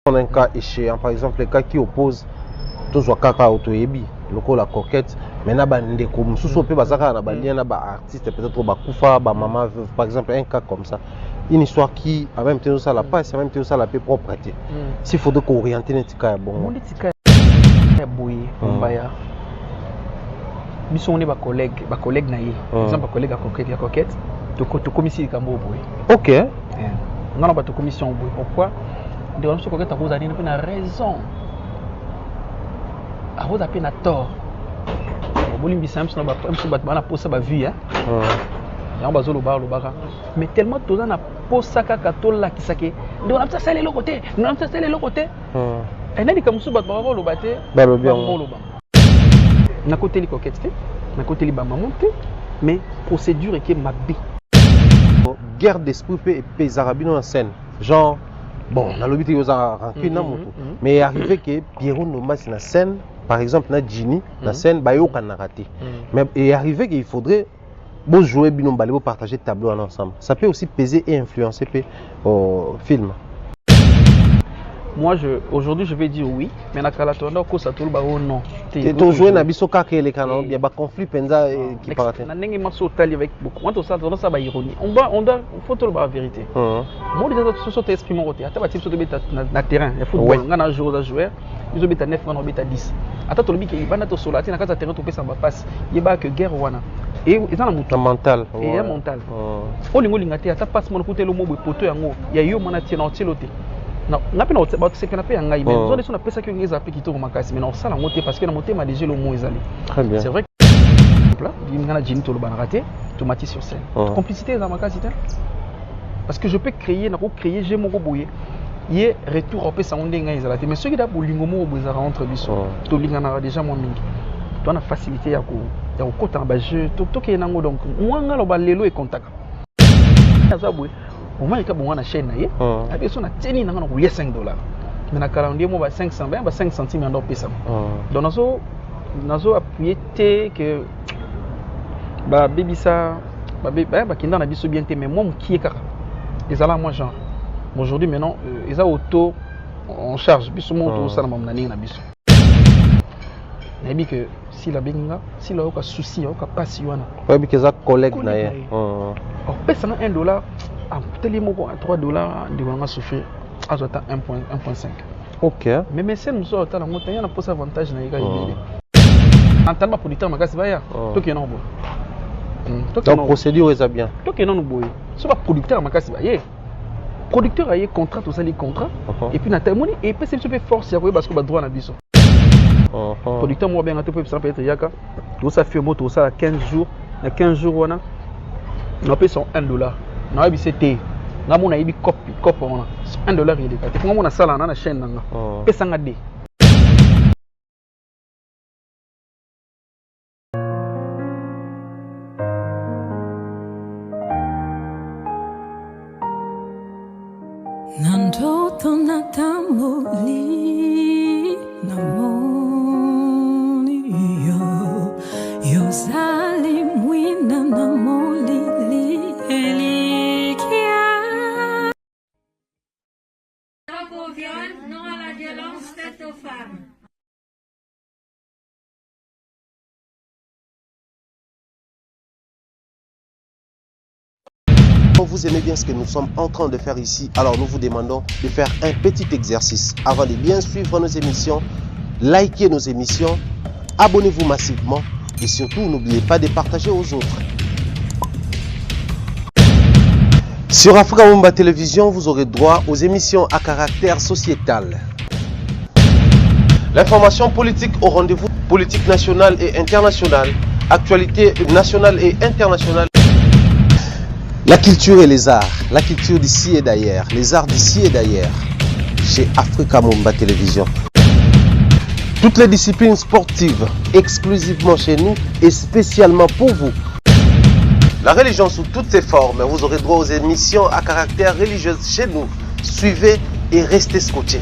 On a un cas échéant, par exemple, les cas qui opposent tous les cas autoébi, le la coquette. Maintenant, comme sous peu bazaka na balien na ba artiste peut-être ba kufa ba maman veuve, par exemple un cas comme ça. Une histoire qui en même temps ça la passe, en même temps ça la paix propreté. S'il faudrait qu'orienter les tika bon. Mon tika boy mbaya. Biso on est ba collègue na ye. Par exemple ba collègue à coquette, to commission kambo boy. OK. On a ba to commission boy. Pourquoi? De on se coquette à cause d'une raison. À cause d'un tort. Mais tellement tout ça n'a pas ça qu'à qui s'ake. Donc on a ça les côté, on a ça les côté. Et n'a dit comme ça battre le batté. Bah le bien. Na côté les coquettes, na côté les maman monté, mais procédure et qui m'a bi. Guerre d'esprit et pézarabino en scène. Genre bon, on a l'obité aux rancune na moto. Mais arrivé que Pierrot Nomas na scène. Par exemple, na Gini, la scène, bah, on a raté. Mais il arrivé qu'il faudrait bon jouer, binom balé, partager le tableau ensemble. Ça peut aussi peser et influencer au film. Moi, aujourd'hui, je vais dire oui, mais na kala tonda ko sa tolba o non. Et ton jouer na biso ka ke les canons, il y a pas conflit penza qui paraît. Na nengi maso tali avec beaucoup. Moi, tout ça, ça ba ironie. On doit faut tolba la vérité. Moi, les autres sont exprimer côté. Ata ba type de beta na terrain, il football, on a joueur. Ils ont beta 9, on a beta 10. Ata tolobi ke ibana to solati na kata terrain to pesa ba passe. Yeba que guerre wana. Et ils ont la mental. Et un mental. O lingo lingate ata passe mon côté le mot poto yango. Ya yo mana tia na tilote. Non, n'a pas notre c'est qu'on a fait un gars mais nous on a fait ça que les appels qui tournent makasi mais non ça la montée parce que la montée m'a déjà le mot ezali. Très bien. C'est vrai que là, il y a Jimmy to le ban raté, tomati sur scène. Complicité dans makasi parce que je peux créer na ko créer j'ai mon boye. Yé retour au pesa onde nga ezala mais ceux qui da bolingo mo bozara entre biso. To lingana déjà moi mingi. To na facilité ya ko kota ba jeu to ke nango donc moi nga lo ba lelo e contact. Ça boye. Au moins, il y a une chaîne. Il y a des gens qui ont $5. Mais dans 40 mois, 500, 5 centimes d'euros. Donc, nous avons appuyé que baby ça, qui n'a pas bien mais moi, qui est car ils ont moi genre. Aujourd'hui, maintenant, ils ont auto en charge. Ils ont auto ça dans mon année na biso. Mais que si la benga, si la aucun souci, aucun passion. Ouais, mais que ça collègue na ye. Alors, pèse $1. Télémoko à $3 de on a souffert à 1.5. OK. Mais c'est nous autres la montagne on a pas avantage na yika ibele. En tant que producteur makasi baya to ke non bo. Donc procédure est bien. To ke non boy. So ba producteur makasi baya. Producteur a contrat tout ça les contrats et puis na tamoni et puis c'est force ya ko parce que ba droit na biso. Producteur moi bien to peut ça peut être yaka. Tout ça fait moto ça 15 jours, na 15 jours on a payé son $1. Na bi c'était na mona yibi copy on a $1 il est quand on a ça là na chaîne nanga pesa nga de Nandoto natamoli namoni yo zali mwina namoli non à la violence faite aux femmes. Vous aimez bien ce que nous sommes en train de faire ici, alors nous vous demandons de faire un petit exercice. Avant de bien suivre nos émissions, likez nos émissions, abonnez-vous massivement et surtout n'oubliez pas de partager aux autres. Sur Africa Mumba Télévision, vous aurez droit aux émissions à caractère sociétal. L'information politique au rendez-vous, politique nationale et internationale, actualité nationale et internationale. La culture et les arts, la culture d'ici et d'ailleurs, les arts d'ici et d'ailleurs, chez Africa Mumba Télévision. Toutes les disciplines sportives, exclusivement chez nous et spécialement pour vous. La religion sous toutes ses formes, vous aurez droit aux émissions à caractère religieux chez nous. Suivez et restez scotchés.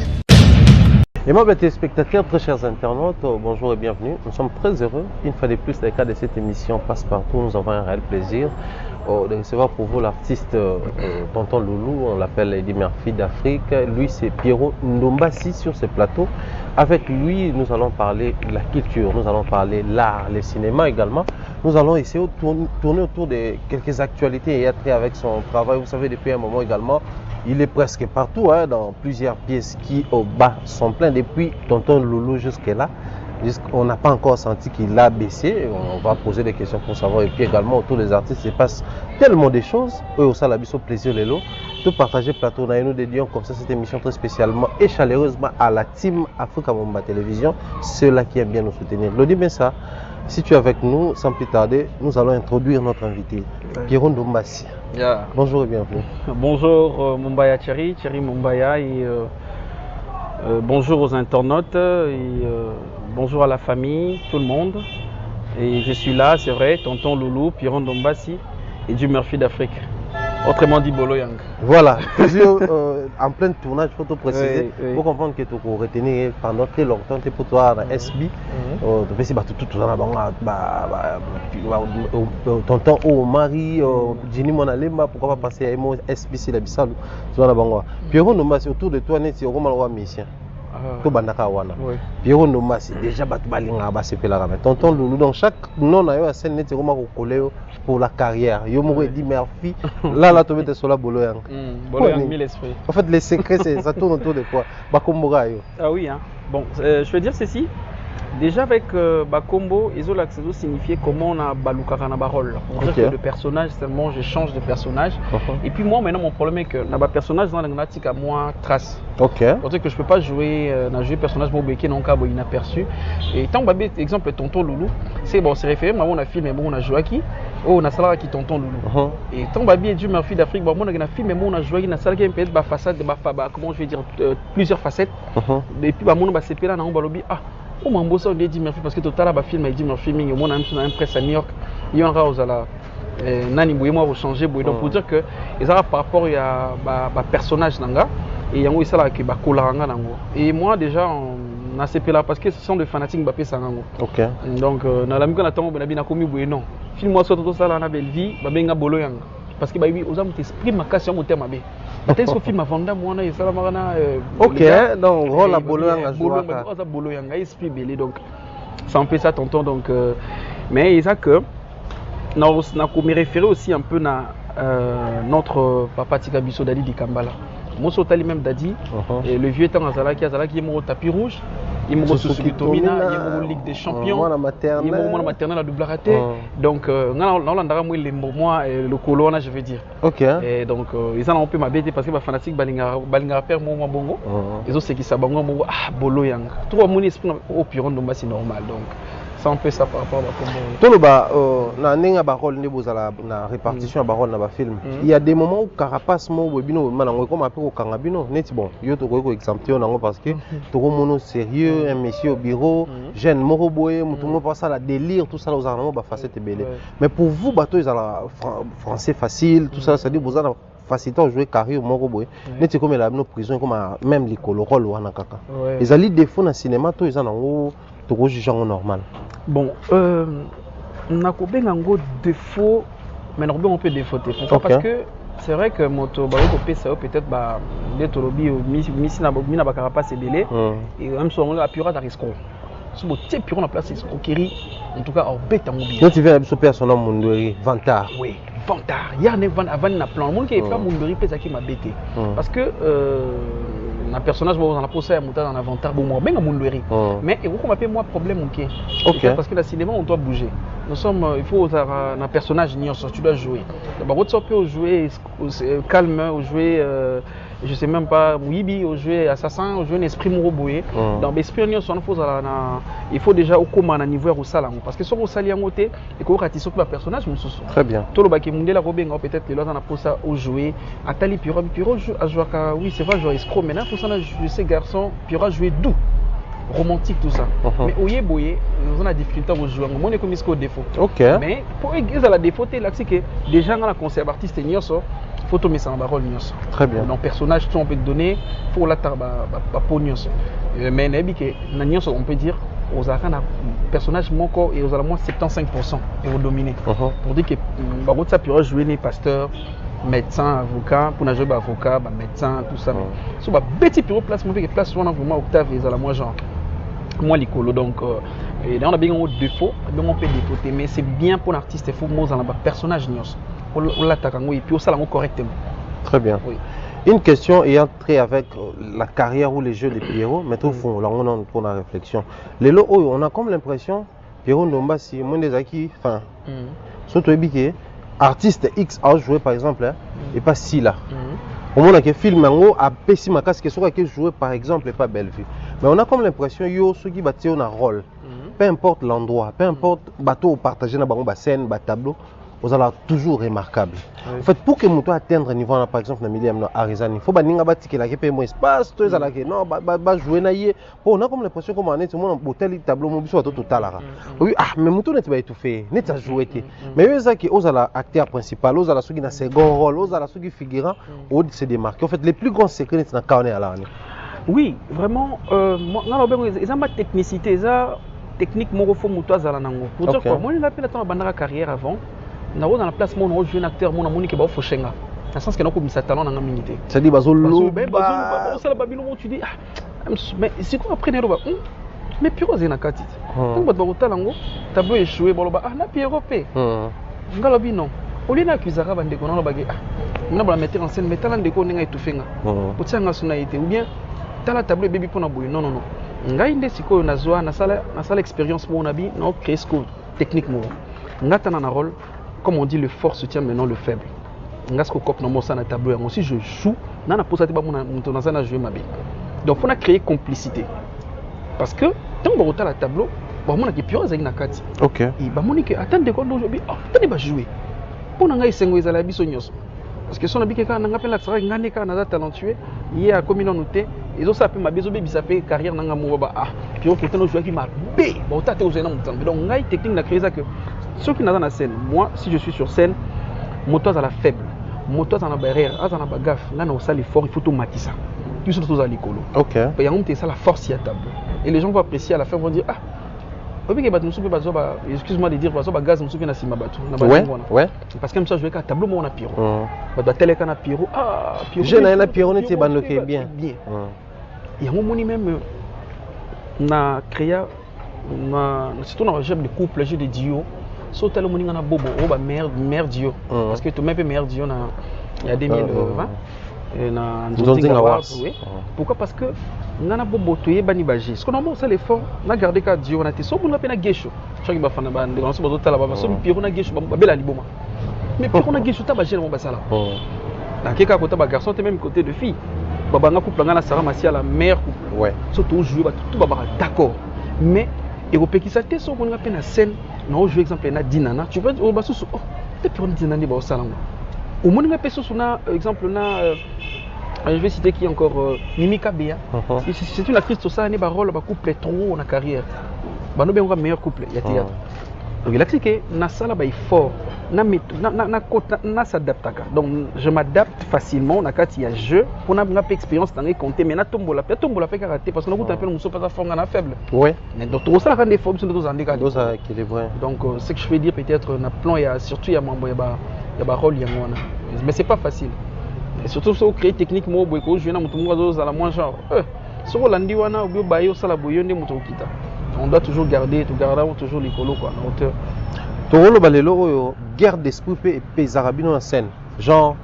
Et moi, téléspectateurs, très chers internautes, bonjour et bienvenue. Nous sommes très heureux, une fois de plus, dans le cadre de cette émission Passe-Partout, nous avons un réel plaisir de recevoir pour vous l'artiste Tonton Loulou, on l'appelle Eddie Murphy d'Afrique. Lui, c'est Pierrot Ndombassi sur ce plateau. Avec lui, nous allons parler de la culture, nous allons parler de l'art, le cinéma également. Nous allons essayer de tourner autour de quelques actualités et être avec son travail. Vous savez, depuis un moment également, il est presque partout, hein, dans plusieurs pièces qui au bas sont pleines. Depuis Tonton Loulou jusque-là, on n'a pas encore senti qu'il a baissé. On va poser des questions pour savoir. Et puis également, autour des artistes, il se passe tellement de choses. Eux aussi, la biso plaisir les lots. Tout partager plateau, nous dédions comme ça cette émission très spécialement et chaleureusement à la team Africa Bomba Télévision, ceux-là qui aiment bien nous soutenir. Le dit bien ça, si tu es avec nous, sans plus tarder, nous allons introduire notre invité, Pierrot Ndombassi. Yeah. Bonjour et bienvenue. Bonjour Mumbaya Thierry Mumbaya et bonjour aux internautes et bonjour à la famille, tout le monde. Et je suis là, c'est vrai, Tonton Loulou, Pierrot Ndombassi et Eddie Murphy d'Afrique. Autrement dit Bolo Yang. Voilà, toujours en plein tournage, il faut te préciser. Oui. Pour comprendre que tu as retenu pendant très longtemps, tu es pour toi dans SB. Tu fais tout tonton au mari, Jini Monalemba, pourquoi pas passer à Emo SB si la Bissau. Pierrot Ndombassi, autour de toi, tu es au mission. Tout bandaka wana. Pierrot Ndombassi, déjà Batbalinga Basepela. Tonton Loulou, donc chaque nom a eu à scène, tu es collé pour la carrière. Yo m'aurait dit Murphy. Là, tu mets sur la Bolo Yang. Bolo Yang, mille esprits. En fait, les secrets, ça tourne autour de quoi? Bakomboga yo. Ah oui, hein. Bon, je vais dire ceci. Déjà avec Bakombo, ils ont signifié comment on a Balukara na Barol. On dirait que le personnage, seulement je change de personnage. Et puis moi, maintenant, mon problème est que le personnage dans l'anglatique à moi trace. Ok. Pour dire que je peux pas jouer personnage mobéké non cabo inaperçu. Et tant que exemple Tonton Loulou, c'est bon, c'est référé, mais on a film, mais on a joué qui? Oh, on a salarié qui Tonton Loulou. Et tant que Eddie Murphy d'Afrique, bon, on a film, mais on a joué qui a salarié un peu de façade, comment je vais dire, plusieurs facettes. Et puis on a CP là, on a lobby ah. On m'a embossé on Eddie Murphy parce que tout à l'heure film Eddie Murphy il y a une presse à New York il y aura aux ala nani boye moi changer boye donc pour dire que ils ont par rapport il y a personnage nanga et yango ça là que ba kolaranga nango et moi déjà on a CP là parce que ce sont des fanatiques Mbappé sangango. OK. Donc na la miko na tango na bina komi boye non film moi surtout ça là na belle vie ba benga bolo yang parce que ba oui aux hommes t'exprime ma question mon terme bé. Peut-être que film avant moi et ça là OK, donc rôle à Bolo Yang à jouer. Bolo Yang esprit belé donc ça on fait ça tonton donc mais il ça que na me référer aussi un peu na notre papa Tika Biso Dadi di Kambala. Moi sotali même Dadi et le vieux temps Azalaki est mort au tapis rouge. Il m'a reçu sur Tomina, il m'a Ligue des Champions, il m'a maternelle à double raté. Donc, moi le colon, je veux dire. OK. Et donc, ils ont un peu ma bête parce que ma fanatique Balinga père moi bongo. Ils ont ce qui s'abonne moi ah Bolo Yang. Tout mon esprit au Pierrot Ndombassi normal donc. Ça on peut ça par rapport à Combo. Tout le bas na nenga barol ne bozala na répartition barol na ba film. Il y a des moments où carapace mo webino manango comme après au kangabino neti bon yo to ko exempté nango parce que to mono sérieux un monsieur au bureau jeune moko boye mutu mo pas ça la délire tout ça aux armes ba facette belé. Mais pour vous bateau ils ala français facile tout ça ça dit vous avez facilité à jouer carrière moko boye. Neti comme la no prison comme même les rôle wana kaka. Ils ali défaut na cinéma to ils en to juge normal. Bon, on a coupé un gros défaut, mais on peut défauter. Pourquoi? Parce que c'est vrai que moto peut-être des torobi misina bakara c'est belé et même sur la pura d'Arisco. Si vous avez pura la place escroquerie, en tout cas en bête en mobile. Donc tu viens de personne Mundori, Vantard. Oui, Vantard. Il y a un avant na plan. Moi qui est pas Mundori peut qui m'a bêté. Parce que un personnage on a posé à monter dans l'inventaire bon moi bien à Mundori. Mais et vous qu'on m'appelle moi problème OK. Parce que dans le cinéma on doit bouger. Nous sommes il faut un personnage tu dois jouer. D'abord tu peux jouer calme ou jouer je sais même pas Mouibi ou jouer assassin ou jouer un esprit moroboué. Dans l'esprit il faut déjà au comment à niveau au salon parce que sur au sali en côté et qu'on ratisse sur le personnage très bien. Tout le baquet mondial la robin peut-être les lois on a posé ça au jouer à Tali Piro à jouer oui c'est vrai jouer escroc maintenant pour ça je sais garçon Piro jouer doux romantique tout ça. Mais oye boye on a difficulté à jouer on est comme ce défaut. OK. Mais pour qu'ils à la défaute là c'est que déjà dans la concert artiste nios photo mais ça en barol nios. Très bien. Donc personnage on peut te donner pour la tarba pognos. Mais nebi que na nios on peut dire aux un personnage moko et aux moins 75% et vous dominez. Pour dire que ça peut jouer les pasteurs, médecins, avocats, pour jouer avocat, médecin, tout ça. So petit bureau place, moi place on a vraiment Octave et à la moi genre moi l'écolo donc et là on a bien un défaut, on peut défaut mais c'est bien pour l'artiste il faut moi dans le personnage on l'attaque et puis on ça correctement. Très bien. Oui. Une question ayant trait avec la carrière ou les jeux de Pierrot, mais au fond, là on a pour la réflexion. Les lots, on a comme l'impression, Pierrot Ndomba, si moi des acquis, enfin, surtout ébiqué, artiste X a joué par exemple, hein, et pas si là. Au moment où le film a pessi ma casque, soit que joué par exemple et pas Bellevue. Mais on a comme l'impression, yo, ceux qui battent un rôle, peu importe l'endroit, peu importe bateau partagé dans la scène, le tableau. Vous allez toujours remarquable. Oui. En fait, pour que nous atteindre un niveau, par exemple, dans le milieu Arizani, il faut que nous ayons un espace, tout ça, non, jouer naïe. On a comme l'impression que nous avons un tel tableau, nous sommes total. Oui, ah, mais nous n'avons pas étouffé, nous avons joué. Mais vous savez que vous allez acteur principal, vous allez jouer un second rôle, vous allez jouer figurant, vous allez se démarquer. En fait, les plus grands secrets, c'est dans le carnet. Oui, vraiment, ils ont ma technicité, ils ont technique, moi, il faut que nous ayons. Pour dire quoi, moi, je n'ai pas la carrière avant. Dans la place, moi, je suis un acteur, moi, je suis un Foshenga. Dans le sens que nous avons mis talent dans la minute. C'est-à-dire, tu dis, mais c'est quoi après Néroba? Mais Pierrot, c'est un catit. Donc, tu as un tableau échoué, ah, na Pierrot, Ngalobi, non. Au lieu d'accuser Ravan de Gonan, on va mettre en scène, mais talent de Gonan est tout fait. Ou bien, tu as la tableau baby pour Naboui. Non, non, non. Ngai ndesiko na zoa na sala expérience mo na bi na créer ce technique mo. Ngata na rôle comme on dit le fort soutient maintenant le faible. Ngasko kop na mo ça na tableau yango si je joue na na posate ba mo na ça na jouer ma bi. Donc faut na créer complicité. Parce que tant que tu as la tableau, ba mo na ki pio ezali na kati. OK. Et ba mo ni que attendre ko ndo bi tane ba jouer. Pour na ngai sengo ezala biso nyos. Parce que son habitude quand on appelle la travail ngane quand on a talentueux il y a comme une noté ils ont ça fait ma besoin ça fait carrière nanga mo ba ah puis on peut nous jouer qui m'a b bon t'as aux énormes temps donc ngai technique na créer ça que ceux qui sont dans la scène moi si je suis sur scène moto à la faible moto à la barrière à la bagaf là on ça l'effort il faut tout maquiller ça tout ça tous à l'écolo OK il y a monter ça la force il y a table et les gens vont apprécier à la fin vont dire ah excuse-moi de dire gaz ouais parce que comme ça je vais qu'à tableau mon apiro bah télé kana apiro ah apiro je na apiro n'était pas bien il y a un moment même na créa surtout dans le jeu de couple jeu de duo so tellement moni na bobo oh bah mère duo parce que tout même meilleur duo na il y a 2020 na oui. Pourquoi? Parce que nana bobo toye bani baji. Ce qu'on a ça l'effort, na garder ka dio na te so bon pena gesho. Choki ba fana ba ndeko so bazotala ba so piro na gesho ba bela liboma. Mais piro na gesho ta ba gêne mo basala. Na keka kota ba garçon te même côté de fille. Baba nga couple nga na Sarah Massia la meilleure couple. Ouais. So to jouer ba tout ba d'accord. Mais europékisa te so bon pena scène, na jouer exemple na dinana. Tu vois au basu oh, te piro dinana ba osala. Au moins, exemple, je vais citer qui encore Mimika Bea. C'est une actrice, ça, elle a un rôle, un couple trop en carrière. Nous avons un meilleur couple, il y a théâtre. Donc, l'actrice, na sala est fort, na s'adapte. Donc, je m'adapte facilement, il y a jeu, pour une expérience dans les comptes, mais na tombe la fait karaté parce que nous avons un peu de forme faible. Ouais. Mais donc, tout ça rend des formes sur nos handicapés. Donc, ce que je vais dire peut-être, na plan, il y a surtout il y a rôle mais c'est pas facile et surtout si on crée technique moi boyko je na mutu mwazo za la moins genre sur landi wana obio bayo sala boyonde mutu okita on doit toujours garder toujours l'écolo quoi en hauteur to balelo oyo guerre d'esprit pe zarabino en scène genre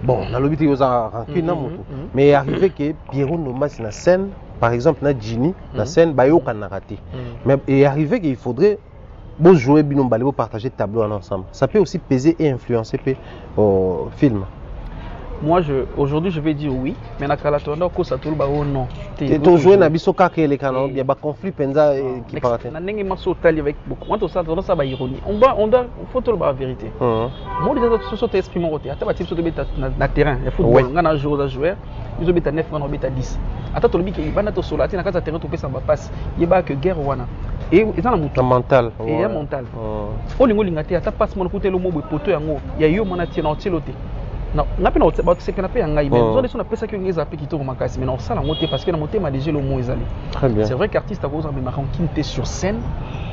bon na lobité yo za rancune na mutu mais arrivé que Pierrot Ndomba na scène par exemple na Ginny na scène bayo kana raté mais est arrivé qu'il faudrait bon jouer binom balé partager tableau ensemble ça peut aussi peser et influencer au film. Moi aujourd'hui je vais dire oui mais na kala tondo ko ça tout ba non et ton jouer na biso ka ke le kana il y a ba conflit penza qui paraît na ndenge maso tali avec beaucoup on ça ba ironie on doit faut tout ba vérité moi déjà tout ça t'exprimer côté ata ba type so beta na terrain il football ngana joueur ils ont beta 9 on beta 10 ata to lobiki bana to solati na kata terrain to pesa ba passe yeba que guerre wana et ils ont la mental et mental olingo lingate ata passe mon côté le mot poto yango ya yo mona tient en tiloté non on appelle c'est qu'on appelle un mais on a appelé ça que les appels qui tournent ma casse mais non ça la montée parce que la montée m'a déjà le mot ezali très bien c'est vrai qu'artiste à cause de marron qui était sur scène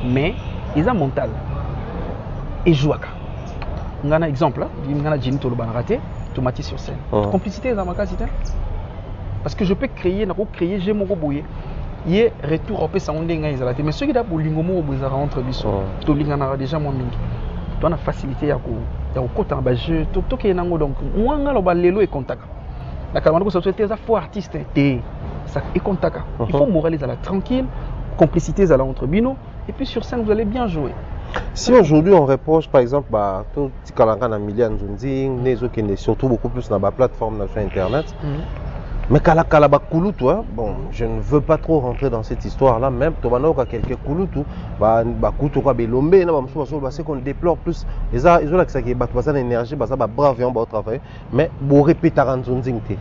mais ils ont mental et jouaka on a un exemple il y a Jini Tolo Banarate Tomati sur scène complicité dans ma casse parce que je peux créer j'ai mon roboué il y a retour après ça on est ngazalate mais ceux qui d'abord lingomo au bozara entre biso to lingana déjà mon mingi to na facilité ya ko kota ba jeu to ke nango donc moi ngalo ba lelo e contaka la kamana ko société za faux artiste té ça e contaka il faut moraliser la tranquille complicité za la entre bino et puis sur scène vous allez bien jouer. Si aujourd'hui on reproche par exemple tout tikalanga na Milian Zonzing nezo qui est surtout beaucoup plus dans la plateforme sur internet mais kala bakulu toi bon je ne veux pas trop rentrer dans cette histoire là même tobano ka quelques kulutu ba kutu ka belombe na ba msuba parce qu'on déplore plus ils ont l'accès qui battu ça l'énergie ba ça ba brave on va travailler mais bo répéter Zonzing té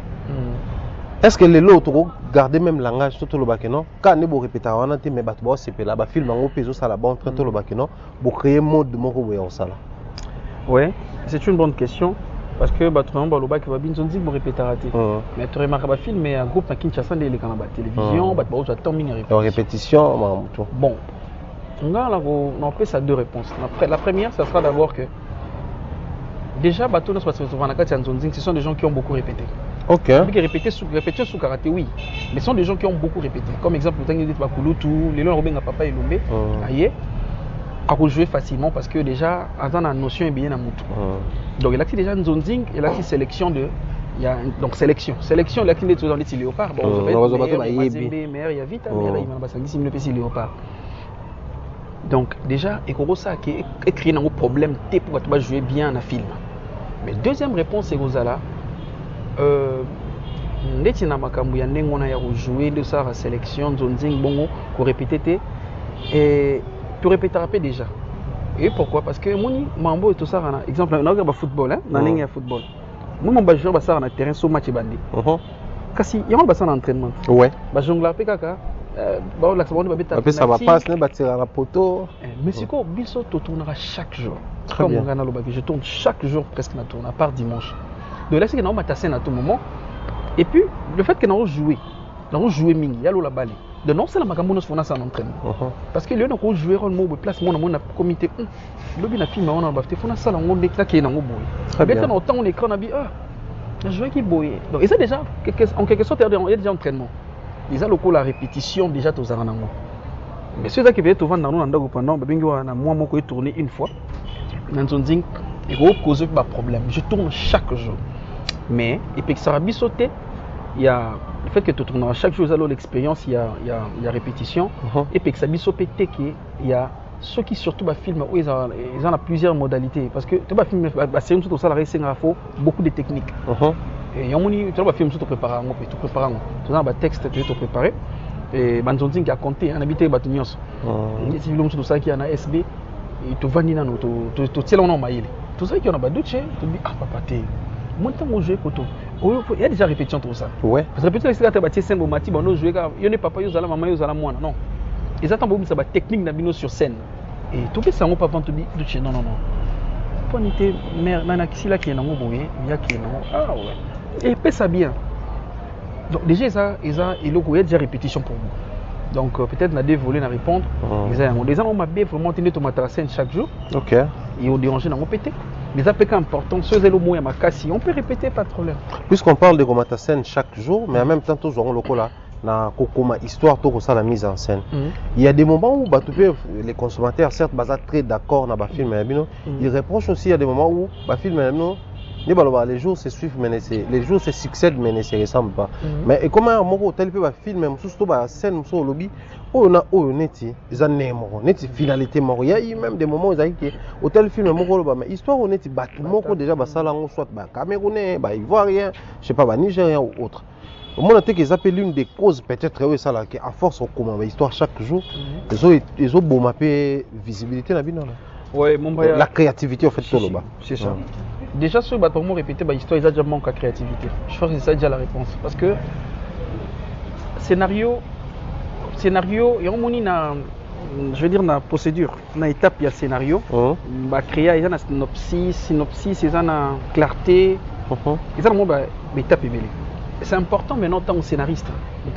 est-ce que les autres garder même langage tout le bakeno quand ne bo répéter wana té mais battu ba c'est là ba film ngo peso ça la bon train tout le bakeno bo créer mode moko boye en ça là. Ouais, c'est une bonne question. Parce que tout le monde va Zonzing me répéter raté. Mais tu remarques un film mais un groupe à Kinshasa les canaux de télévision, attend une répétition. Bon, on fait ça deux réponses. La première, ça sera d'abord que déjà bateau ce sont des gens qui ont beaucoup répété. Ok. Répéter sous karaté oui, mais ce sont des gens qui ont beaucoup répété. Comme exemple, vous avez dit Bakulutu, les Robin à Papa et Lombe, aïe. À rejouer facilement parce que déjà avant la notion est bien à moutou. Donc il a déjà une Zonzing, il a une sélection de il y a donc sélection il a qu'il est toujours dit léopard bon vous savez mais il y a vite mais là il m'a pas dit s'il me fait léopard. Donc déjà et ça qui écrit un problème T pour tu jouer bien un film. Mais deuxième réponse c'est Rosala ndeti na makambu ya ndenge on a rejouer de ça la sélection Zonzing bongo ko répéter et pour répéter déjà. Et pourquoi? Parce que moi, mambo et tout ça, exemple, on a football, hein, dans le football. Moi, mon joueur sur le terrain sur match bandi. Kasi, il y a un entraînement. Ouais. Bah jongler PKK. Bah la seconde après ça va passer, bah tirer la poteau. Mais c'est quoi? Biso to tournera chaque jour. Comme on gagne le je tourne chaque jour presque na tourne à part dimanche. Donc là c'est que on m'a tassé à tout moment. Et puis le fait que nous jouer mingi, il y a la balle. De non, c'est la macamonos fona ça entraînement. Parce que le on a joué rôle mot place mon comité. Le bien film on a bafté fona ça on déclare qui est dans boy. Très bien. Autant on écran a dit un joueur qui boy. Donc et ça déjà en quelque sorte il y a déjà entraînement. Ils ont le la répétition déjà tous en ango. Mais ceux qui veulent te vendre dans nous pendant bingo na moi moko tourner une fois. Dans Zonzing et gros cause pas problème. Je tourne chaque jour. Mais et puis que ça va sauter. Il y a le fait que tu tournes chaque jour à l'expérience, il y a répétition. Et puis que ça biso pété il y a ceux qui surtout filment où ils ont plusieurs modalités parce que tu vas filmer c'est une tout ça la racing à faux beaucoup de techniques. Et on dit tu vas filmer tout préparer tu as un texte tu te préparer et Banzonzing qui a compté un habité batunios. Si l'homme tout ça qui en a SB et tu vas nina tu tiens on maïle. Tout ça qui en a badouche tu dis ah papa t'es monte mon jeu koto. Il y a déjà répétition tout ça. Ouais. Parce que répétition c'est quand tu simbo mati bon jouer quand il y a papa yo zala maman yo zala moi non. Ils attendent beaucoup ça ba technique na bino sur scène. Et tout ça on pas vendre tout non. Pour n'était mère nana qui là qui est dans boye, il y a qui non. Ah ouais. Et fait ça bien. Donc déjà ça il y a déjà répétition pour moi. Donc peut-être na dévolé na répondre. Les gens on m'a bien vraiment tenir ton matériel scène chaque jour. OK. Et au déranger dans pété. Les appels importants, ceux et le mot ma cassi, on peut répéter pas de problème. Puisqu'on parle de Gomata scène chaque jour, mais en même temps tous auront le là na kokoma histoire tout ça la mise en scène. Il y a des moments où les consommateurs certes basent très d'accord na ba film ils reprochent aussi il y a des moments où ba film les jours se suivent mais les jours se succèdent mais ne se ressemblent pas. Mais et comment un mot tel peut ba film même surtout ba scène sur lobby on a neti ils ont neti finalité mort il y a même des moments où ils ont que hôtel film moko mais histoire on neti bateau moko déjà ba sala soit ba camerounais ba ivoirien je sais pas ba nigérien ou autre. Au moins qu'ils appellent l'une des causes peut-être ça là à force on commence histoire chaque jour ils ont beau mapper visibilité la bino là. Ouais, la créativité en fait tout là-bas. C'est ça. Déjà sur pour moi répéter histoire ils ont déjà manque à créativité. Je pense que c'est ça déjà la réponse parce que scénario il y a je veux dire na procédure na étape il y a scénario bah créer il y a synopsis il y a clarté Ils ont étape belé. C'est important maintenant tant que scénariste.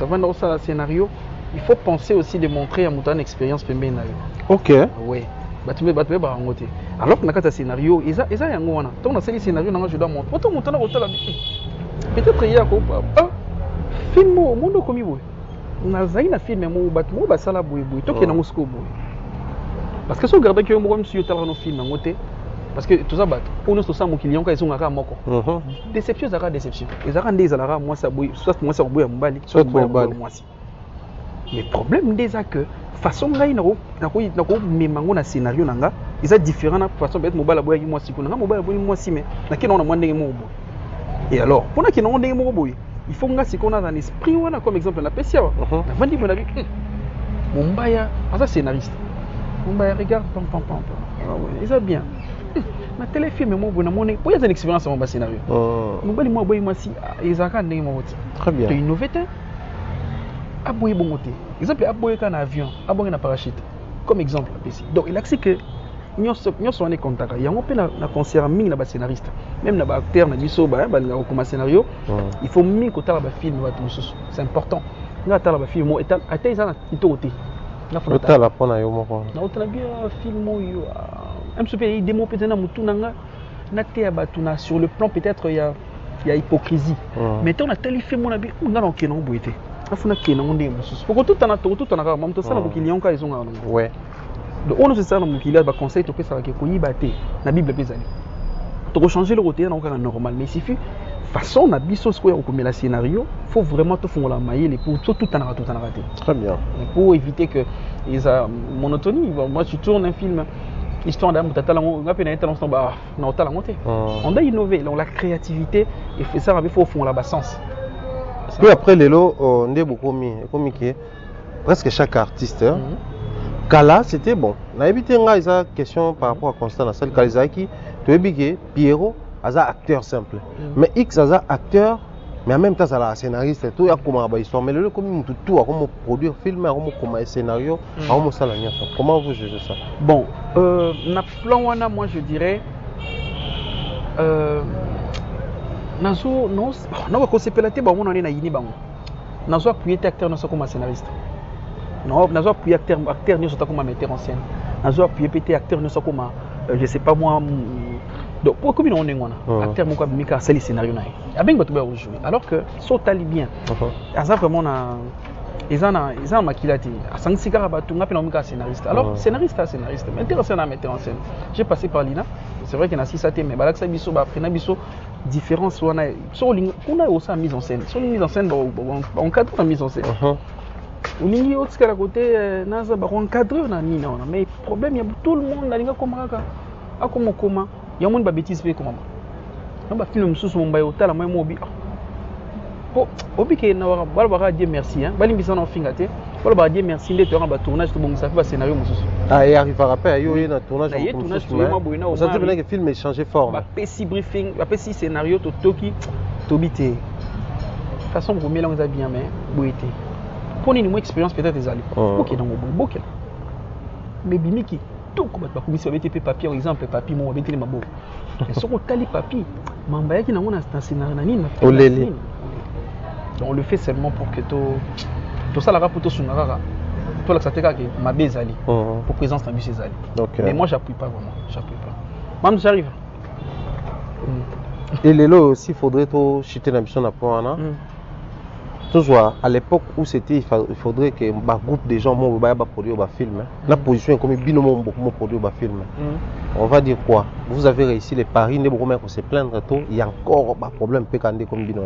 Avant dans ça scénario, il faut penser aussi de montrer à mon expérience pembena. OK. Oui. Alors que dans un scénario, ils ont un wana. Tant on a ces scénarios dans je dois montrer. Autant monter dans hôtel peut-être il y a quoi film au monde comme il na zaina film mo batmo ba sala boy boy to ke na Moscou boy. Parce que si vous regardez que moi je suis dans film en côté parce que tout ça bat pour nous tout ça mon client quand ils sont à moko. Déception ça déception. Ils ont des alara moi ça boy soit moi ça boy mbali soit boy moi si. Mais problème déjà que façon ngai na ko memango na scénario nanga ils sont différents na façon peut-être mobile boy moi si kuna mobile boy moi si mais na ki na on ndenge mo boy. Et alors pour na ki na ndenge mo boy il faut nga si qu'on a dans l'esprit on a comme exemple la Pessia. La vandi mon avis Mumbaya ça scénariste. Mumbaya regarde pam. Ils sont bien. Na téléfilm moi bon mon pour y a une expérience en bas scénario. Mumbali moi boy moi si ils ont ndenge mo boy. Très bien. Tu innover aboye bongote. Exemple aboye kan avion, aboye na parachute. Comme exemple ici. Donc il a accès que nous sommes en contact. Il y a un peu na concert mingi na ba scénariste. Même na ba acteur na biso ba comme scénario. Il faut mingi ko tala ba film ba tout ça. C'est important. Na tala ba film mo eta ata na itote. Na faut tala pona yo moko. Na otala bien film yo. Un peu il démo peut-être na mutu nanga na te ba tuna sur le plan peut-être il y a hypocrisie. Mais on a tel film mon abi on a non kenon boité. Afuna kenon ndé mususu. Pour tout en a même tout ça na bokilion ka ils ont. Ouais. Donc on nous ça dans mon client ba conseil to pesa ke ko yibate na bible pezali. To changer le côté na ka normal mais il suffit façon na biso ce ko ya ko scénario, faut vraiment te faire la maille pour tout en raté. Très bien. Pour éviter que ils a monotonie. Moi tu tournes un film histoire d'âme tata on a peine intention ba na hôtel monter. On doit innover, donc la créativité et fait ça il faut fond la sens. Puis après les lots on est beaucoup comme qui presque chaque artiste Kala, c'était bon. On a évité une question par rapport à Constant Nassal Kalizaki. Tu as dit que Pierrot est un acteur simple. Mais X est un acteur, mais en même temps, c'est un scénariste. Tout est comme une histoire. Mais le comme tout, comment produire film, comment un scénario, comment ça la comment vous jugez ça? Bon, na plan moi je dirais. Nazo non, quand c'est pelaté, on est na yini bango. Nazo appuyer acteur non comme scénariste. Non, nous avons appuyé acteur nous sommes comme metteur en scène. Nous avons appuyé PT acteur nous sommes comme je sais pas moi. Donc pour comme on est acteur mon comme Mika c'est le scénario naï. A bien que tu vas jouer. Alors que sautali bien. Ça vraiment na ils ont maquillati. À 5 cigares tu m'appelles Mika scénariste. Alors scénariste. Metteur en scène. J'ai passé par l'INA. C'est vrai qu'il y a 6 AT mais balak ça biso ba après na biso différence on a aussi mise en scène. Sur mise en scène on cadre la mise en scène. On y autre que la côté naza ba encadrer na ni na mais problème il y a tout le monde na linga komaka akoma koma ya monde ba bêtise pe comment na ba film mususu mo mbayo tala moi mobi po obi ke na wala ba dire merci hein bali mbisa na finga te wala ba dire merci ndé to ba tournage to bon ça fait ba scénario mususu il arrivera pas yo na tournage on ça veut dire que film est changé forme ba PC briefing ba PC scénario to toki to bité de toute façon vous mélangez bien mais boité pour une expérience peut-être des alliés. Ok, dans mon bon mais bimiki tout comme ba commission avec papier par exemple papier mon avec les mabo. Mais sur tali papier, mamba yaki na mona scénario nani na fait. Donc on le fait seulement pour que tout ça la rapporte sur ngara. Toi là ça te ka que ma bezali pour présence dans ces alliés. Mais moi j'appuie pas vraiment, Même j'arrive. Et les lots aussi faudrait tout chuter la mission à point là. Toujours à l'époque où c'était, il faudrait que un groupe de gens produire un film. La position est comme binomo produire un film. On va dire quoi? Vous avez réussi les paris, ne beaucoup se plaindre tout. Il y a encore un problème pécandé comme bino.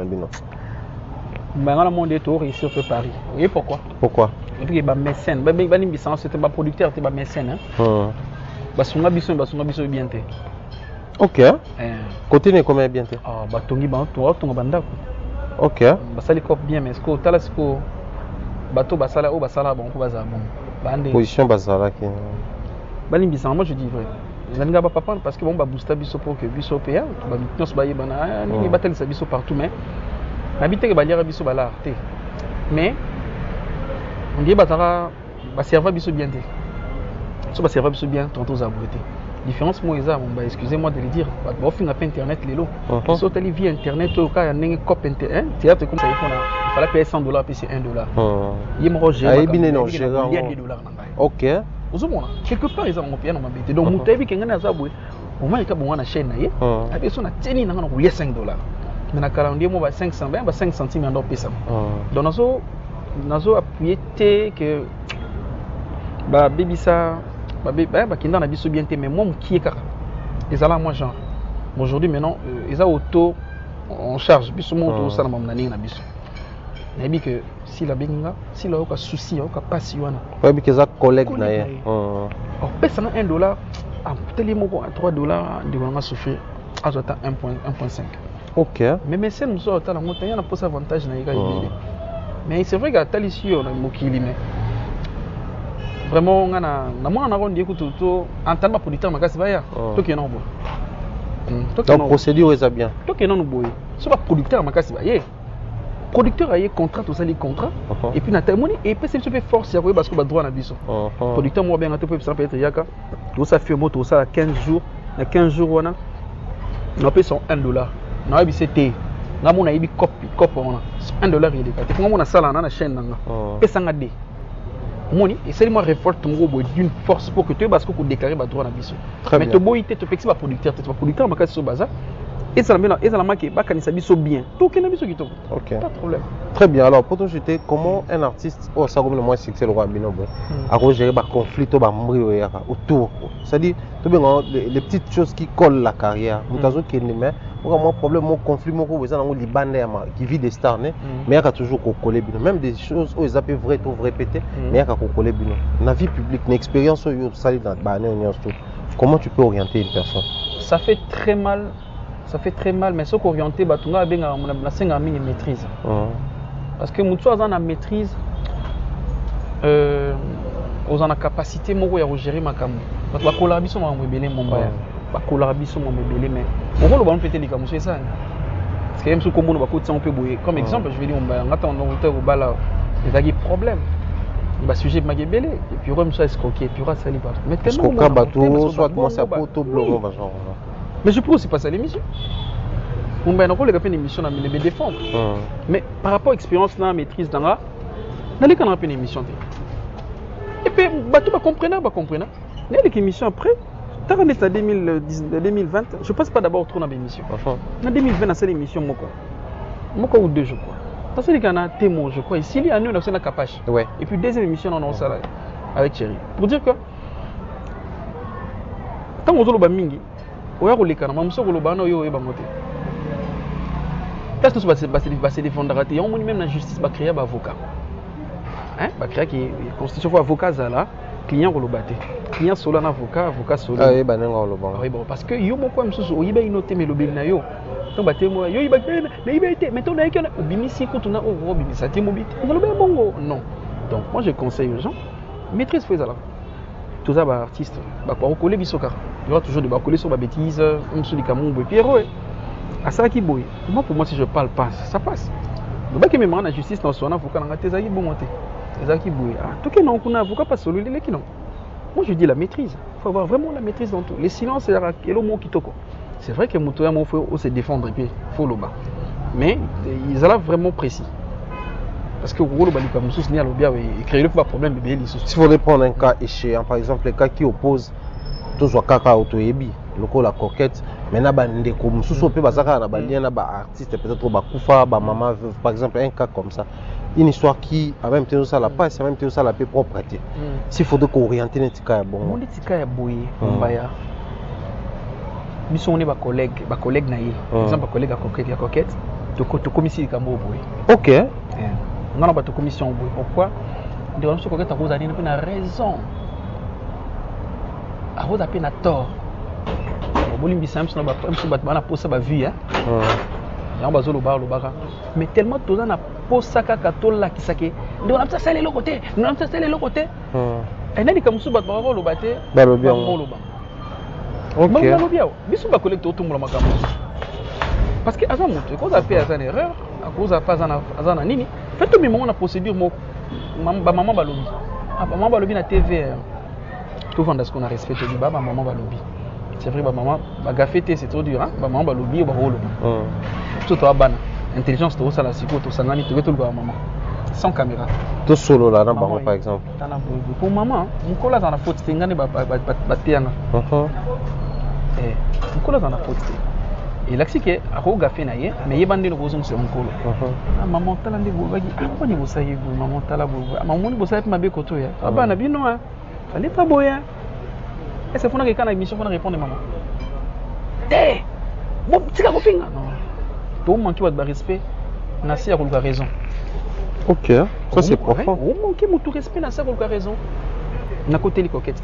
Mais dans le monde est tout réussir ce pari. Vous voyez pourquoi? Pourquoi? Et puis il y a mécène. C'était pas producteur, c'était pas mécène. Basunga biso bien té. Ok. Côté ne combien bien té? Ah bah tongi banda. Ok. Basali cop bien mais ce que tala ce que bateau basala bon ko baza bon. Position basala qui. Balimbisa moi je dis vrai. Je n'ai pas prendre parce que bon ba booster biso pour que biso PA ba mitnos ba yebana ni batal sa biso partout mais habiter que baliera biso bala té. Mais on dit batara ba serva biso bien té. So ba serva biso bien tantôt za beauté. différence moi excusez-moi de le dire on fait un peu internet les lots so tali via internet au cas y a une cop internet théâtre comme ça il fallait payer $100 puis c'est $1 il me roger $1. OK quelque part ils ont bien ma bête donc mutai bi kengana zabwe au moins ka bon na chaîne na ye abi so na teni na ngana ko $5 mais na kala ndie mo ba 500 ba 5 centimes ndo pesa donc nazo appuyer que ba bebisa ba kinda na biso bien mais moi qui est kaka ezala moi genre aujourd'hui maintenant ils a auto en charge biso moto ça na mamna ninga na biso na bi que si la benga si la oka souci oka passe wana ouais bi que za collègue na ye pesa na $1 teli moko à $3 de on a souffrir à 1.5 OK mais c'est nous ça la montagne na pose avantage na yika mais c'est vrai que tali si on a mokili mais vraiment on a na mwana na kondi ekuto to entendre ma producteur makasi baya to ke non bo donc procédure est bien to ke non boy so ba producteur makasi baye producteur a contrat to sali contrat et puis na témoigner et puis c'est peu force ya ko parce que ba droit na biso producteur mo bien to peut ça peut être yaka to ça fait moto ça 15 jours na 15 jours wana na paye son $1 na bi c'était nga mona yibi copy wana $1 il est ka te nga mona sala na chaîne nanga pesa nga de moni et c'est moi révolte mon robot d'une force pour que tu parce que vous déclarer ba droit na biso mais to boyité to pexi ba producteur makasi so baza et ça la marque ba kanisa biso bien to ke na biso kitoko OK pas de problème très bien alors pour toi jeter comment un artiste ça comme le moins succès le roi binobo a ko gérer ba conflit to ba mbrio yaka autour c'est-à-dire to bien les petites choses qui collent la carrière mutazo kende mais vraiment problème mon conflit mon ko bezana ngo libanda qui vit des stars mais il y a toujours ko coller bino même des choses où ils appellent vrai tout répéter mais il y a ko coller bino na vie publique une expérience yo sali dans ba tout comment tu peux orienter une personne ça fait très mal mais ce qu'orienter batunga benga na senga mingi maîtrise parce que mutu azana maîtrise aux en capacité moko ya gérer makambo parce que ba collaboration ma mbele mombaya ba collaboration ma mbele mais on va le faire les kamuso ça parce que même sous kombo ba ko tsa on peut boyer comme exemple je vais dire mombaya ngata on hôtel au bala il y a des problèmes il va sujet magebele et puis on ça escroquer et puis on va salir partout mais tellement on bateau soit commencer à poto bloquer genre mais je pense c'est pas ça l'émission on va encore les émission à me défendre mais par rapport à expérience là maîtrise dans là n'allez quand on a une émission et puis bateau va comprendre les émissions après t'as regardé ça 2020 je passe pas d'abord trop dans l'émission en 2020 dans cette émission moko ou deux je crois parce qu'il y a un témoin je crois ici il y a nous on a capache et puis deuxième émission on a ça avec Thierry pour dire que tant on zo ba mingi oya kolekana mamuso koloba na yo yeba mote parce que va se défendre raté on même la justice va créer un avocat hein va créer qui constitution avocat zala client kolobate client solo na avocat solo ah yeba nenga koloba oui bon parce que yo moko msusu oyiba inote melobeli na yo to batemo yo yiba na yiba été mais to na yeke obimisi ko tuna o obimisa ti mobite ngolobe bongo non donc moi je conseille aux gens maîtrise faut ezala tous ça ba artiste ba ko coller bisoka il y aura toujours de ba coller sur ba bêtises même sur les camons et Pierrot à ça qui boy moi pour moi si je parle pas ça passe le bac qui me demande la justice dans son avocat nga te zaki bon monter zaki boy ah tout que non kuna avocat pas solo les qui non moi je dis la maîtrise faut avoir vraiment la maîtrise dans tout les silences et le mot kitoko c'est vrai que moto ya mo faut se défendre et puis faut le bas mais ils sont là vraiment précis parce que le bali comme sous ni à l'obia et créer le problème de béli s'il faudrait prendre un cas échéant par exemple les cas qui opposent tous wa kaka autoyebi loko la coquette maintenant ba ndeko mususu pe bazaka na ba lien na ba artiste peut-être ba kufa ba maman veuve par exemple un cas comme ça une histoire qui en même temps ça la passe en même temps ça la peut propreté s'il faudrait qu'orienter netika ya bon on netika ya boye mbaya biso on est ba collègue na ye par exemple ba collègue à coquette to commission kambo boye OK on a ba to commission boye pourquoi de on se coquette à cause d'une raison à cause d'un tort bolimbi samson na ba mso bat bana posa ba vie hein ya ba zolo ba lo baka mais tellement toza na posa kaka tola kisake ndio na msa sale lokote na msa sale lokote et nani comme so bat ba lo baté ba lo bien lo ba OK ba lo bien biso ba collecte otumula makambo parce que azan moto ko za fait azan erreur à cause a pas azan nini fait tout moment na procédure mo ba maman ba lobi ba maman ba lobi na TV tout vendre ce qu'on a respecté du baba maman ba lobi c'est vrai, maman, gafete, c'est trop dur. Hein? Maman, lobby, rôle. Tout à ban. Intelligence, tout ça, la psycho, tout ça, nani, tout le maman. Sans caméra. Tout solo là, par exemple. Pour maman, mon collègue dans la faute, c'est un gars qui va mon collègue dans la faute. Et là, c'est que, à quoi gafé naïe, mais il y a bandé le rosum sur mon collègue. Maman, t'as l'un des boulevards, ah, on y bosse, maman, t'as la boulevard. Maman, bosse avec ma bécoto. Ah, bah, nabi, non, hein. Fallait pas boyer. Et c'est pour quelqu'un à l'émission, on répond maman. Té! Bon, c'est la copine. Non. Tout le monde qui va de respect, Nassi a raison. Ok, ça c'est profond. Au manque mon tout respect, Nassi a raison. Na côté les coquettes,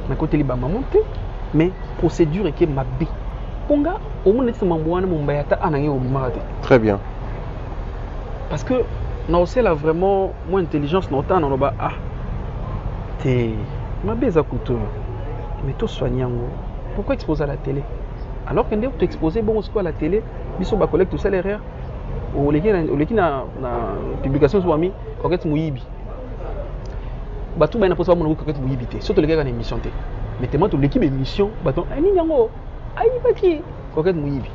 na côté les maman, mais procédure et qui est ma vie. Ponga, au moins c'est mon bois, mon bayata, anangé au bimarate. Très bien. Parce que, non, c'est là vraiment, mon intelligence, non, on va, ah, t'es, ma bise à couteau. Mais tout soigné, pourquoi exposer à la télé? Alors qu'on est exposé bon à la télé, ils sont collecte tout salaire. Au l'équipe na publication sur ami, coquette mouyibi. Bah tout bien n'importe quoi mon coquette mouyibi. Surtout les gars dans l'émission té. Mettez-moi toute l'équipe émission, bâton. Ai ni yango, ai baki, coquette mouyibi.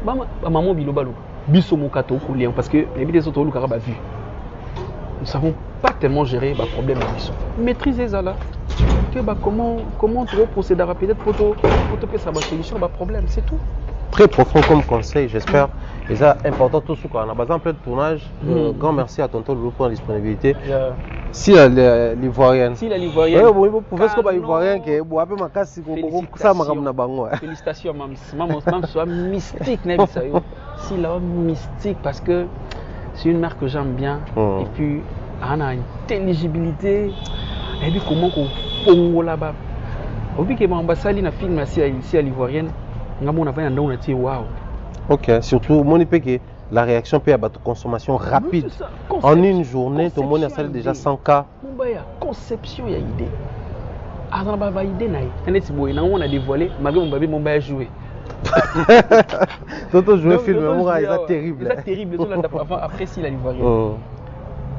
Bah maman bilo balo. Biso mokato koulien parce que les vidéos sont au loup vu. Nous ne savons pas tellement gérer le problème à mission. Maîtriser ça là. Que, comment tu vas procéder à peut-être pour te faire sa solution à problème, c'est tout. Très profond comme conseil, j'espère. Et ça, important tout ce qu'on a besoin de tournage. Grand merci à Tonton Loulou pour la disponibilité. Si l'Ivoirienne. Si l'Ivoirienne. Oui, vous pouvez ce que l'Ivoirienne qui est bon, après ma casse, ça m'a ramené à félicitations, maman soit mystique, si la mystique parce que c'est une marque que j'aime bien et puis elle a une intelligibilité et puis comment qu'on pongo là-bas. Au but que mon ambassade na film ici à l'Ivoirienne, on a fait un on waouh. Ok, surtout mon que la réaction peut avoir consommation rapide. En une journée, tout le monde a salé déjà 100 cas. Conception, il y a idée. Avant de idée, on a dévoilé, malgré mon bébé, mon bébé a joué. Toto jouer film, c'est terrible. C'est terrible, après si la l'Ivoirienne.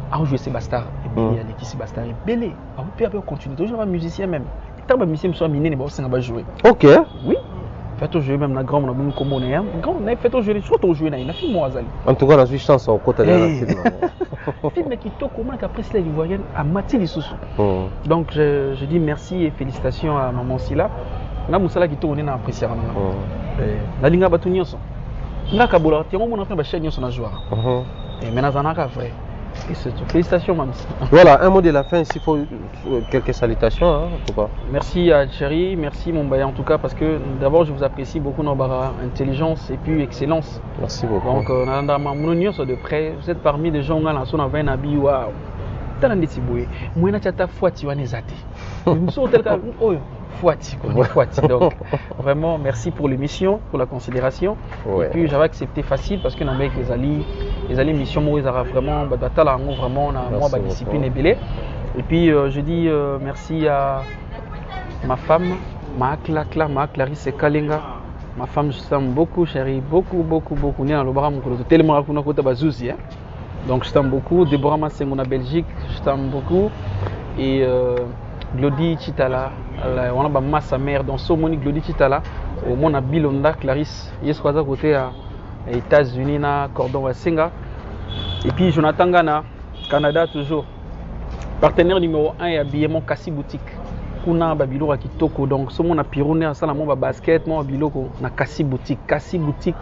Ah, on joue Sébastien, et Bélé, il y a l'équipe Sébastien, et Bélé. On peut continuer, toujours un musicien même. Tant que musicien soit miné, on va jouer. Ok. Oui. Faites jouer même la grande, on a beaucoup comme on est. Grand, on a fait jouer, surtout jouer, on a fait moi Azali. En tout cas, la suis chance au côté de la film. Film qui toque comment qu'après la l'Ivoirienne à Mathilde Soussou. Donc je dis merci et félicitations à maman Sila. Na musala qui tourne na apprécier la linga batuni son. Na kabola ti on a fait chaîne son na jouer. Et maintenant ça n'a qu'à vrai. Et c'est tout. Félicitations maman. Voilà, un mot de la fin s'il faut quelques salutations hein, en tout cas. Merci à Chéri, merci mon bail en tout cas parce que d'abord je vous apprécie beaucoup notre intelligence et puis excellence. Merci beaucoup. Donc on a mon union de près, vous êtes parmi des gens là son avait un habit waouh. T'as un déci boué. Moi na chata fouati wane zati. Nous sommes tel cas fouati. Donc vraiment merci pour l'émission, pour la considération. Ouais. Et puis j'avais accepté facile parce que dans avec les alliés mission moi ils avaient vraiment vraiment moi ba discipline et belé. Et puis je dis merci à ma femme, ma Clarisse Kalenga. Ma femme je t'aime beaucoup chérie, beaucoup. Ni dans le bras mon tellement kuna kota bazouzi hein. Donc je t'aime beaucoup. Déborah Massengona Belgique, je t'aime beaucoup. Et Glody Chitala, on a ma sa mère dans Somoni Glody Chitala, au monde à Bilonda, Clarisse, Yesquaza côté à États-Unis, na Cordon Wassenga. Et puis Jonathan Gana, Canada toujours. Partenaire numéro 1 et habillement Kassi Boutique. Kuna Babilo à Kitoko. Donc ce monde a pirouné à ça, mon basket, mon Babilo na Kassi Boutique. Kassi Boutique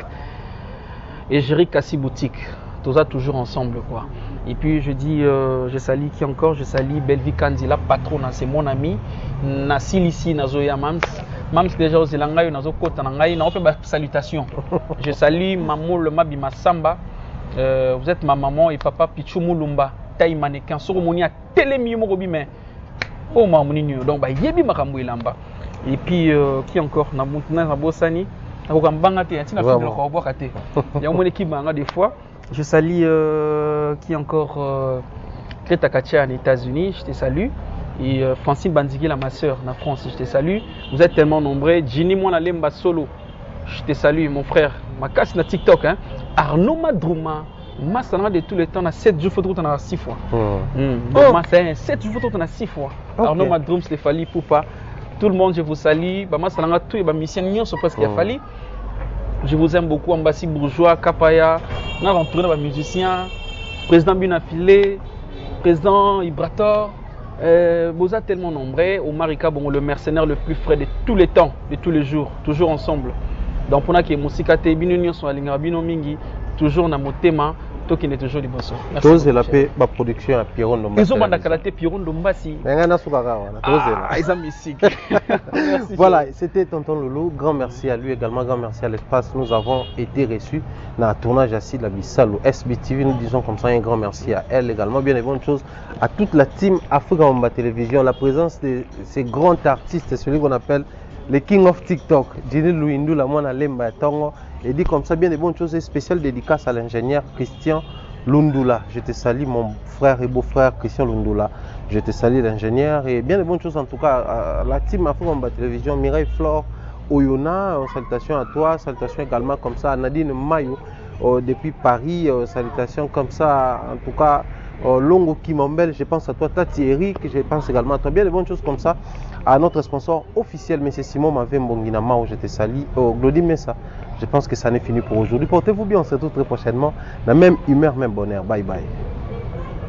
et Jerry Kassi Boutique. Tout ça toujours ensemble quoi. Et puis je dis je salue qui encore, je salue Belvi Kandi la patronne, c'est mon ami. Na Silici na Zoya Mams déjà aux Elangayo na Zokota na ngai na ope salutation. Je salue maman le Mabi Masamba. Vous êtes ma maman et papa Pichou Mulumba. Taille mannequin sur moni a télémi mo mais oh maman ni donc ba yebi makambo ilamba. Et puis qui encore na Moutna na Bosani. Akokambanga te atina fi de ko boka te. Ya mon équipe banga des fois. Je salue qui encore Greta Katia en États-Unis, je te salue. Et Francine Bandigi, ma soeur, en France, je te salue. Vous êtes tellement nombreux. Ginny Mwana Lemba Solo, je te salue, mon frère. Ma casse na TikTok. Hein. Arnaud Madrouma, Massana de tous les temps, on a 7 jours photo, on a 6 fois. Donc, 7 jours photo, on a 6 fois. Okay. Arnaud Madroum, Stéphanie Poupa. tout le monde, je vous salue. Bah, moi, ça n'a tout et bah, mission c'est presque qu'il a fallu. Je vous aime beaucoup, Ambassi Bourgeois, Kapaya, on a rencontré les musiciens, président Binafilé, président Ibrator, vous êtes tellement nombreux, Omar Ikabon, le mercenaire le plus frais de tous les temps, de tous les jours, toujours ensemble. Donc, pour nous qui est Moussikate, Binunion, sont à Bino Mingi, toujours dans mon thème, toi qui est toujours du bosso. Merci. La paix, ma production à Piron Dombassi. Ils ont mandaté Piron Dombassi. Voilà, c'était Tonton Loulou. Grand merci à lui également, grand merci à l'espace. Nous avons été reçus dans le tournage assis de la Bissalo SBTV. Nous disons comme ça un grand merci à elle également. Bien et bonne chose à toute la team Africa Mamba Télévision. La présence de ces grands artistes, celui qu'on appelle les King of TikTok, Djini Louindou, la moine Lemba Tongo. Et dit comme ça, bien des bonnes choses et spéciales dédicace à l'ingénieur Christian Lundula. Je te salue mon frère et beau-frère Christian Lundula. Je te salue l'ingénieur et bien des bonnes choses en tout cas à la team Africa Mamba Télévision, Mireille Flore, Oyona, salutations à toi, salutations également comme ça à Nadine Mayo depuis Paris, salutations comme ça en tout cas Longo Kimambel, je pense à toi, Tati Eric, je pense également à toi, bien des bonnes choses comme ça à notre sponsor officiel, M. Simon Mavé Mbongina Mao, je te salue, Glody Messa. Je pense que ça n'est fini pour aujourd'hui. Portez-vous bien, on se retrouve très prochainement. La même humeur, même bonheur. Bye bye.